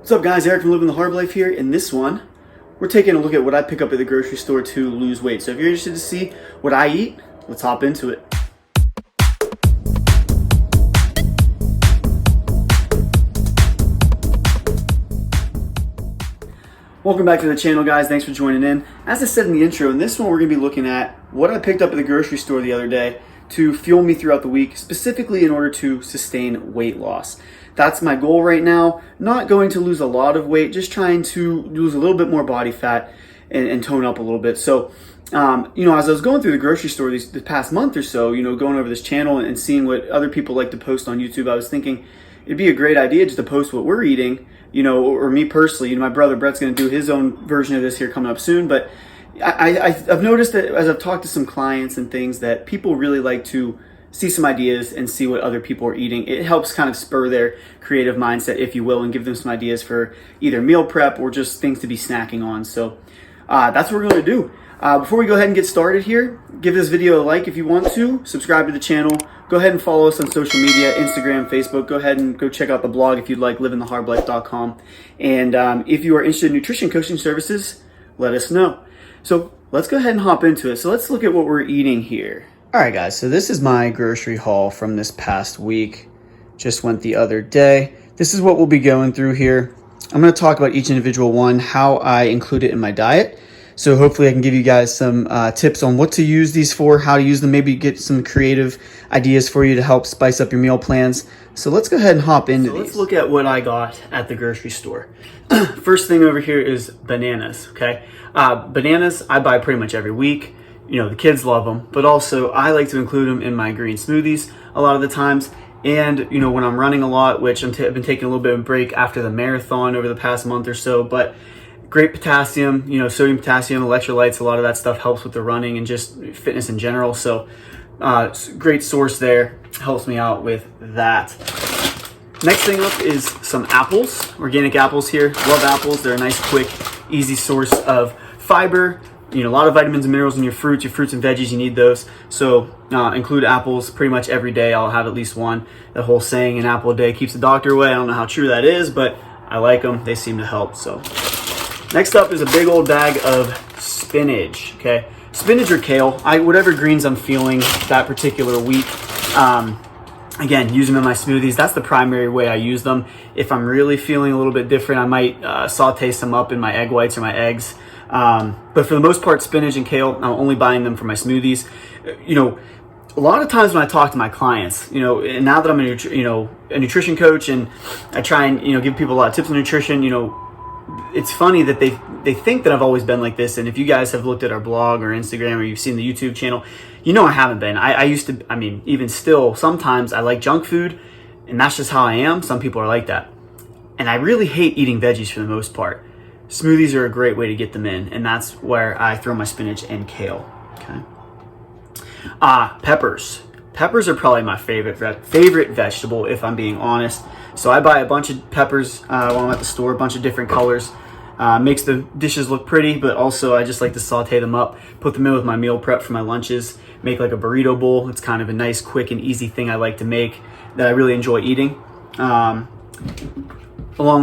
What's up guys, Eric from Living the Hard Life here. In this one, we're taking a look at what I pick up at the grocery store to lose weight. So if you're interested to see what I eat, let's hop into it. Welcome back to the channel guys, thanks for joining in. As I said in the intro, in this one we're going to be looking at what I picked up at the grocery store the other day to fuel me throughout the week, specifically in order to sustain weight loss. That's my goal right now. Not going to lose a lot of weight, just trying to lose a little bit more body fat and tone up a little bit. So, as I was going through the grocery store the past month or so, going over this channel and seeing what other people like to post on YouTube, I was thinking it'd be a great idea just to post what we're eating, or me personally. My brother Brett's going to do his own version of this here coming up soon, but I've noticed that as I've talked to some clients and things that people really like to see some ideas and see what other people are eating. It helps kind of spur their creative mindset, if you will, and give them some ideas for either meal prep or just things to be snacking on. So that's what we're going to do. Before we go ahead and get started here, give this video a like if you want to, subscribe to the channel, go ahead and follow us on social media, Instagram, Facebook, go ahead and go check out the blog if you'd like, livingthehardlife.com. And if you are interested in nutrition coaching services, let us know. So let's go ahead and hop into it. So let's look at what we're eating here. All right, guys, so this is my grocery haul from this past week. Just went the other day. This is what we'll be going through here. I'm going to talk about each individual one, how I include it in my diet. So hopefully I can give you guys some tips on what to use these for, how to use them, maybe get some creative ideas for you to help spice up your meal plans. So let's go ahead and hop into these. Let's look at what I got at the grocery store. First thing over here is bananas, okay? Bananas I buy pretty much every week. The kids love them, but also I like to include them in my green smoothies a lot of the times. And, when I'm running a lot, which I've been taking a little bit of a break after the marathon over the past month or so, but great potassium, sodium, potassium, electrolytes, a lot of that stuff helps with the running and just fitness in general. So great source there, helps me out with that. Next thing up is some apples, organic apples here. Love apples. They're a nice, quick, easy source of fiber. A lot of vitamins and minerals in your fruits and veggies, you need those. So include apples pretty much every day. I'll have at least one. The whole saying, an apple a day keeps the doctor away. I don't know how true that is, but I like them. They seem to help. So next up is a big old bag of spinach, okay? Spinach or kale, whatever greens I'm feeling that particular week. Again, use them in my smoothies. That's the primary way I use them. If I'm really feeling a little bit different, I might saute some up in my egg whites or my eggs. But for the most part, spinach and kale, I'm only buying them for my smoothies. A lot of times when I talk to my clients, and now that I'm a nutrition coach and I try and, give people a lot of tips on nutrition, it's funny that they think that I've always been like this. And if you guys have looked at our blog or Instagram or you've seen the YouTube channel, I haven't been. I used to, even still, sometimes I like junk food and that's just how I am. Some people are like that. And I really hate eating veggies for the most part. Smoothies are a great way to get them in, and that's where I throw my spinach and kale. Okay. Peppers. Peppers are probably my favorite vegetable, if I'm being honest. So I buy a bunch of peppers while I'm at the store, a bunch of different colors. Makes the dishes look pretty, but also I just like to saute them up, put them in with my meal prep for my lunches, make like a burrito bowl. It's kind of a nice, quick, and easy thing I like to make that I really enjoy eating. Along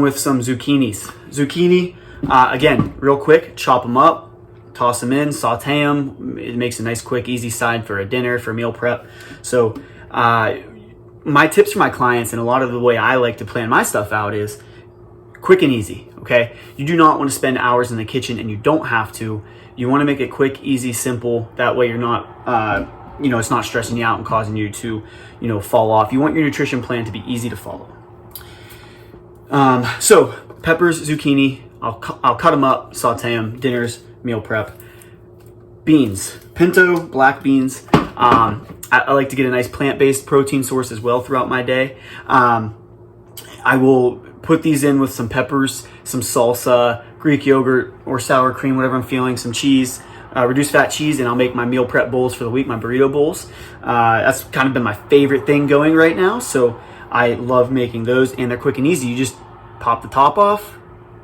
with some zucchinis. Zucchini. Again, real quick, chop them up, toss them in, saute them. It makes a nice, quick, easy side for a dinner, for meal prep. So my tips for my clients and a lot of the way I like to plan my stuff out is quick and easy, okay? You do not want to spend hours in the kitchen, and you don't have to. You want to make it quick, easy, simple. That way you're not, it's not stressing you out and causing you to, fall off. You want your nutrition plan to be easy to follow. So peppers, zucchini, I'll cut them up, saute them, dinners, meal prep. Beans, pinto, black beans. I like to get a nice plant-based protein source as well throughout my day. I will put these in with some peppers, some salsa, Greek yogurt or sour cream, whatever I'm feeling, some cheese, reduced fat cheese, and I'll make my meal prep bowls for the week, my burrito bowls. That's kind of been my favorite thing going right now. So I love making those, and they're quick and easy. You just pop the top off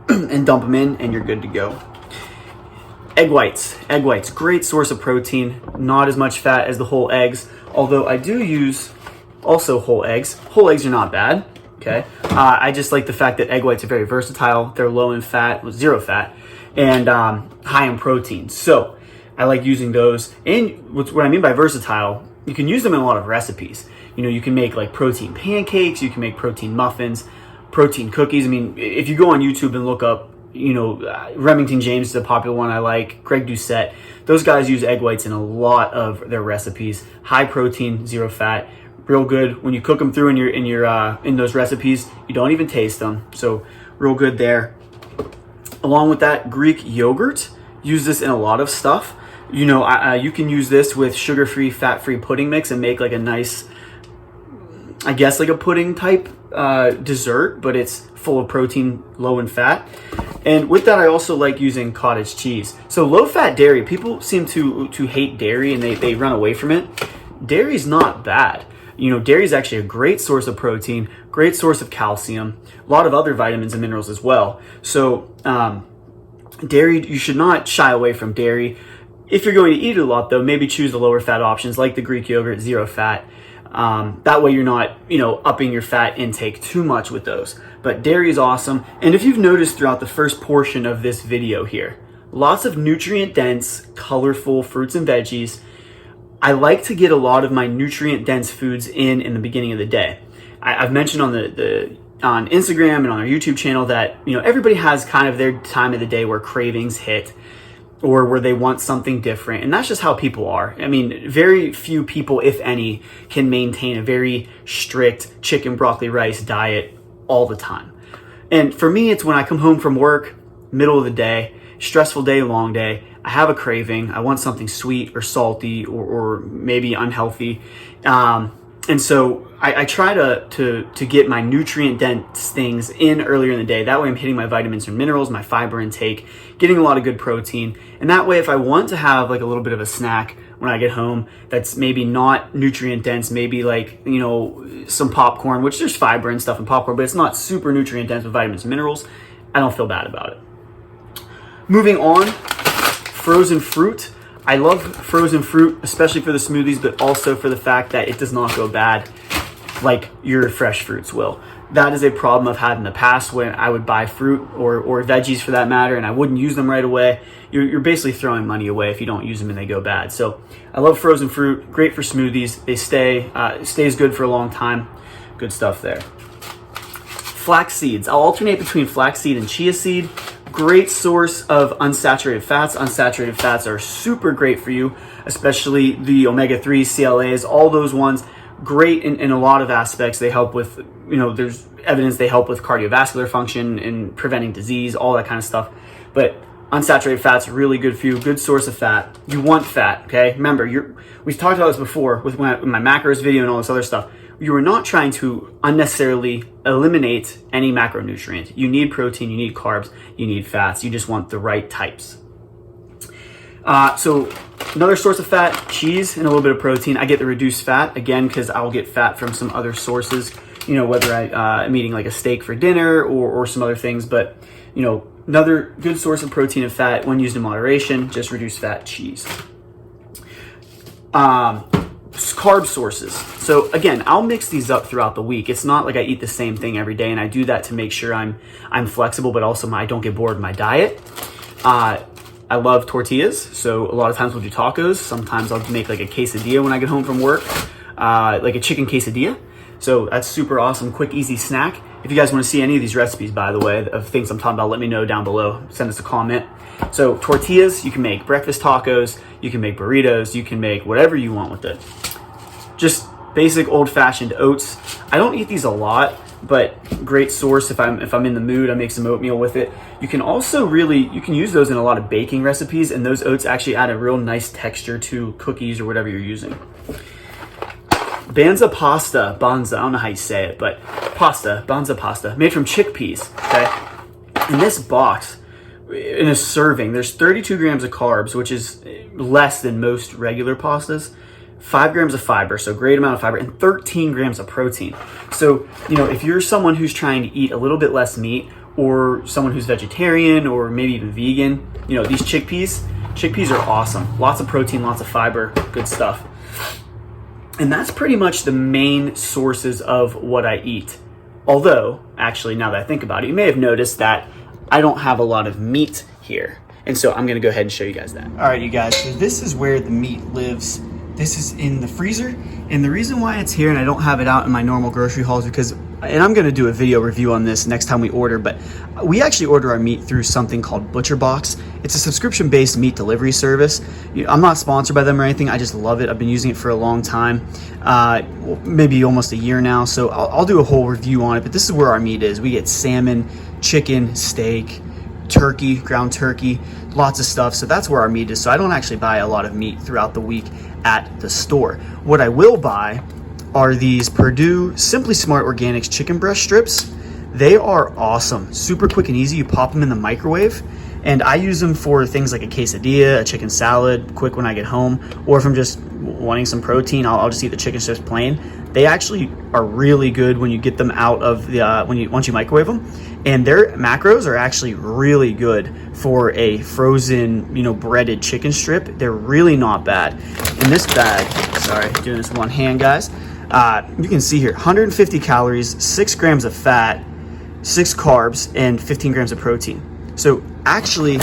and dump them in, and you're good to go. Egg whites, great source of protein, not as much fat as the whole eggs, although I do use also whole eggs. Whole eggs are not bad. okay? I just like the fact that egg whites are very versatile. They're low in fat, with 0 fat, and high in protein. So I like using those. And what I mean by versatile, you can use them in a lot of recipes. You know, you can make like protein pancakes, you can make protein muffins, protein cookies. I mean, if you go on YouTube and look up, you know, Remington James is a popular one I like, Greg Doucette. Those guys use egg whites in a lot of their recipes. High protein, 0 fat, real good. When you cook them through in those recipes, you don't even taste them. So real good there. Along with that, Greek yogurt. Use this in a lot of stuff. You know, you can use this with sugar-free, fat-free pudding mix and make like a nice, I guess like a pudding type dessert, but it's full of protein, low in fat. And with that, I also like using cottage cheese. So low-fat dairy, people seem to hate dairy and they run away from it. Dairy's not bad. You know, dairy is actually a great source of protein, great source of calcium, a lot of other vitamins and minerals as well. So dairy, you should not shy away from dairy. If you're going to eat it a lot, though, maybe choose the lower fat options like the Greek yogurt, 0 fat. That way you're not, you know, upping your fat intake too much with those. But dairy is awesome. And if you've noticed throughout the first portion of this video here, lots of nutrient-dense, colorful fruits and veggies. I like to get a lot of my nutrient-dense foods in the beginning of the day. I've mentioned on on Instagram and on our YouTube channel that, you know, everybody has kind of their time of the day where cravings hit or where they want something different. And that's just how people are. I mean, very few people, if any, can maintain a very strict chicken, broccoli, rice diet all the time. And for me, it's when I come home from work, middle of the day, stressful day, long day, I have a craving, I want something sweet or salty or maybe unhealthy. And so I try to get my nutrient-dense things in earlier in the day. That way I'm hitting my vitamins and minerals, my fiber intake, getting a lot of good protein. And that way, if I want to have like a little bit of a snack when I get home that's maybe not nutrient-dense, maybe like, you know, some popcorn, which there's fiber and stuff in popcorn, but it's not super nutrient-dense with vitamins and minerals, I don't feel bad about it. Moving on, frozen fruit. I love frozen fruit, especially for the smoothies, but also for the fact that it does not go bad like your fresh fruits will. That is a problem I've had in the past when I would buy fruit or veggies for that matter, and I wouldn't use them right away. You're basically throwing money away if you don't use them and they go bad. So I love frozen fruit, great for smoothies. They stays good for a long time. Good stuff there. Flax seeds. I'll alternate between flaxseed and chia seed. Great source of unsaturated fats. Unsaturated fats are super great for you, especially the omega-3, CLAs, all those ones. Great in a lot of aspects. They help with, you know, there's evidence they help with cardiovascular function and preventing disease, all that kind of stuff. But unsaturated fats are really good for you, good source of fat. You want fat, okay? Remember, we've talked about this before with my macros video and all this other stuff. You are not trying to unnecessarily eliminate any macronutrient. You need protein, you need carbs, you need fats. You just want the right types. So another source of fat, cheese and a little bit of protein. I get the reduced fat, again, because I'll get fat from some other sources, you know, whether I'm eating like a steak for dinner or some other things. But, you know, another good source of protein and fat when used in moderation, just reduced fat, cheese. Carb sources. So again, I'll mix these up throughout the week. It's not like I eat the same thing every day, and I do that to make sure I'm flexible, but also I don't get bored in my diet. I love tortillas, so a lot of times we'll do tacos. Sometimes I'll make like a quesadilla when I get home from work, like a chicken quesadilla. So that's super awesome, quick, easy snack. If you guys want to see any of these recipes, by the way, of things I'm talking about, let me know down below. Send us a comment. So tortillas, you can make breakfast tacos, you can make burritos, you can make whatever you want with it. Just basic old-fashioned oats. I don't eat these a lot, but great source if I'm in the mood. I make some oatmeal with it. You can also you can use those in a lot of baking recipes, and those oats actually add a real nice texture to cookies or whatever you're using. Banza pasta, I don't know how you say it, but banza pasta, made from chickpeas, okay? In this box, in a serving, there's 32 grams of carbs, which is less than most regular pastas. 5 grams of fiber, so great amount of fiber, and 13 grams of protein. So, you know, if you're someone who's trying to eat a little bit less meat, or someone who's vegetarian, or maybe even vegan, you know, these chickpeas are awesome. Lots of protein, lots of fiber, good stuff. And that's pretty much the main sources of what I eat. Although, actually, now that I think about it, you may have noticed that I don't have a lot of meat here. And so I'm gonna go ahead and show you guys that. All right, you guys, so this is where the meat lives. This is in the freezer. And the reason why it's here and I don't have it out in my normal grocery hauls because, and I'm gonna do a video review on this next time we order, but we actually order our meat through something called ButcherBox. It's a subscription-based meat delivery service. I'm not sponsored by them or anything. I just love it. I've been using it for a long time, maybe almost a year now. So I'll do a whole review on it, but this is where our meat is. We get salmon, chicken, steak, turkey, ground turkey, lots of stuff. So that's where our meat is. So I don't actually buy a lot of meat throughout the week at the store. What I will buy are these Perdue Simply Smart Organics chicken breast strips. They are awesome, super quick and easy. You pop them in the microwave, and I use them for things like a quesadilla, a chicken salad, quick when I get home, or if I'm just wanting some protein, I'll just eat the chicken strips plain. They actually are really good when you get them out of the once you microwave them, and their macros are actually really good for a frozen, breaded chicken strip. They're really not bad. In this bag, sorry, doing this one hand, guys. You can see here, 150 calories, 6 grams of fat, 6 carbs, and 15 grams of protein. So actually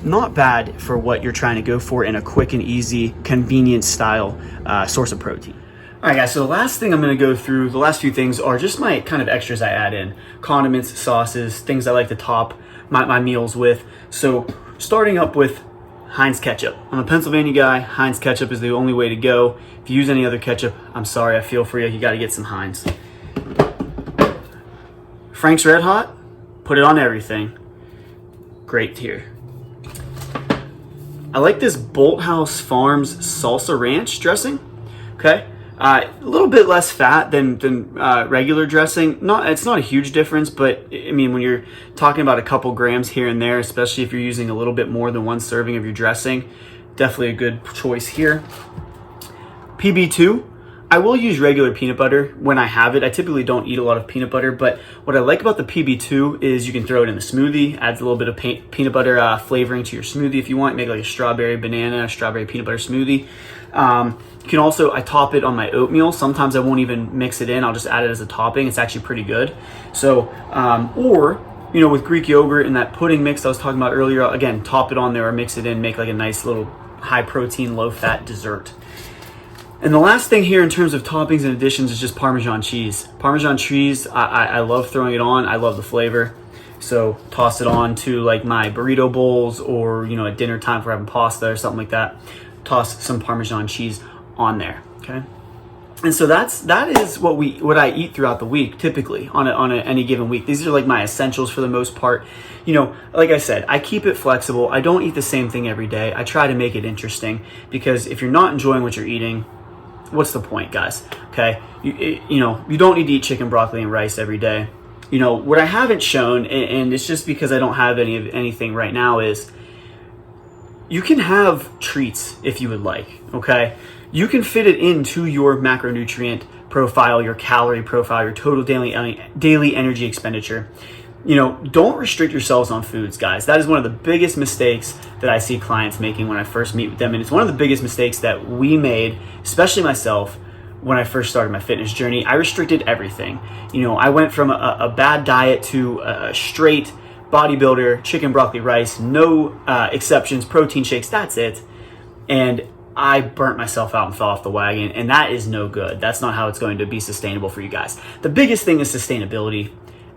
not bad for what you're trying to go for in a quick and easy, convenient style source of protein. All right, guys, so the last thing I'm gonna go through, the last few things are just my kind of extras I add in. Condiments, sauces, things I like to top my meals with. So starting up with Heinz Ketchup. I'm a Pennsylvania guy. Heinz Ketchup is the only way to go. If you use any other ketchup, I'm sorry, I feel for you. You gotta get some Heinz. Frank's Red Hot, put it on everything. Great here. I like this Bolthouse Farms Salsa Ranch dressing, okay? A little bit less fat than regular dressing. It's not a huge difference, but I mean, when you're talking about a couple grams here and there, especially if you're using a little bit more than one serving of your dressing, definitely a good choice here. PB2, I will use regular peanut butter when I have it. I typically don't eat a lot of peanut butter, but what I like about the PB2 is you can throw it in a smoothie, adds a little bit of peanut butter flavoring to your smoothie if you want. Make like a strawberry banana, strawberry peanut butter smoothie. You can also, I top it on my oatmeal. Sometimes I won't even mix it in. I'll just add it as a topping. It's actually pretty good. So, or, with Greek yogurt and that pudding mix I was talking about earlier, again, top it on there or mix it in, make like a nice little high protein, low fat dessert. And the last thing here in terms of toppings and additions is just Parmesan cheese. Parmesan cheese, I love throwing it on. I love the flavor. So toss it on to like my burrito bowls or, at dinner time for having pasta or something like that. Toss some Parmesan cheese on there, okay? And so that is what I eat throughout the week, typically on any given week. These are like my essentials for the most part. Like I said, I keep it flexible. I don't eat the same thing every day. I try to make it interesting because if you're not enjoying what you're eating, what's the point, guys? Okay, you don't need to eat chicken, broccoli, and rice every day. What I haven't shown, and it's just because I don't have anything right now, is you can have treats if you would like. Okay. You can fit it into your macronutrient profile, your calorie profile, your total daily energy expenditure. Don't restrict yourselves on foods, guys. That is one of the biggest mistakes that I see clients making when I first meet with them. And it's one of the biggest mistakes that we made, especially myself, when I first started my fitness journey. I restricted everything. I went from a bad diet to a straight bodybuilder, chicken, broccoli, rice, no exceptions, protein shakes, that's it. And I burnt myself out and fell off the wagon, and that is no good. That's not how it's going to be sustainable for you guys. The biggest thing is sustainability.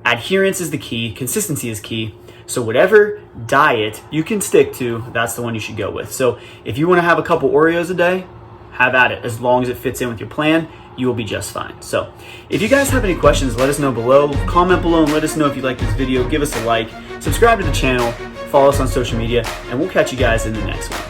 Adherence is the key. Consistency is key. So whatever diet you can stick to, that's the one you should go with. So if you want to have a couple Oreos a day, have at it. As long as it fits in with your plan, you will be just fine. So if you guys have any questions, let us know below. Comment below and let us know if you like this video. Give us a like. Subscribe to the channel. Follow us on social media, and we'll catch you guys in the next one.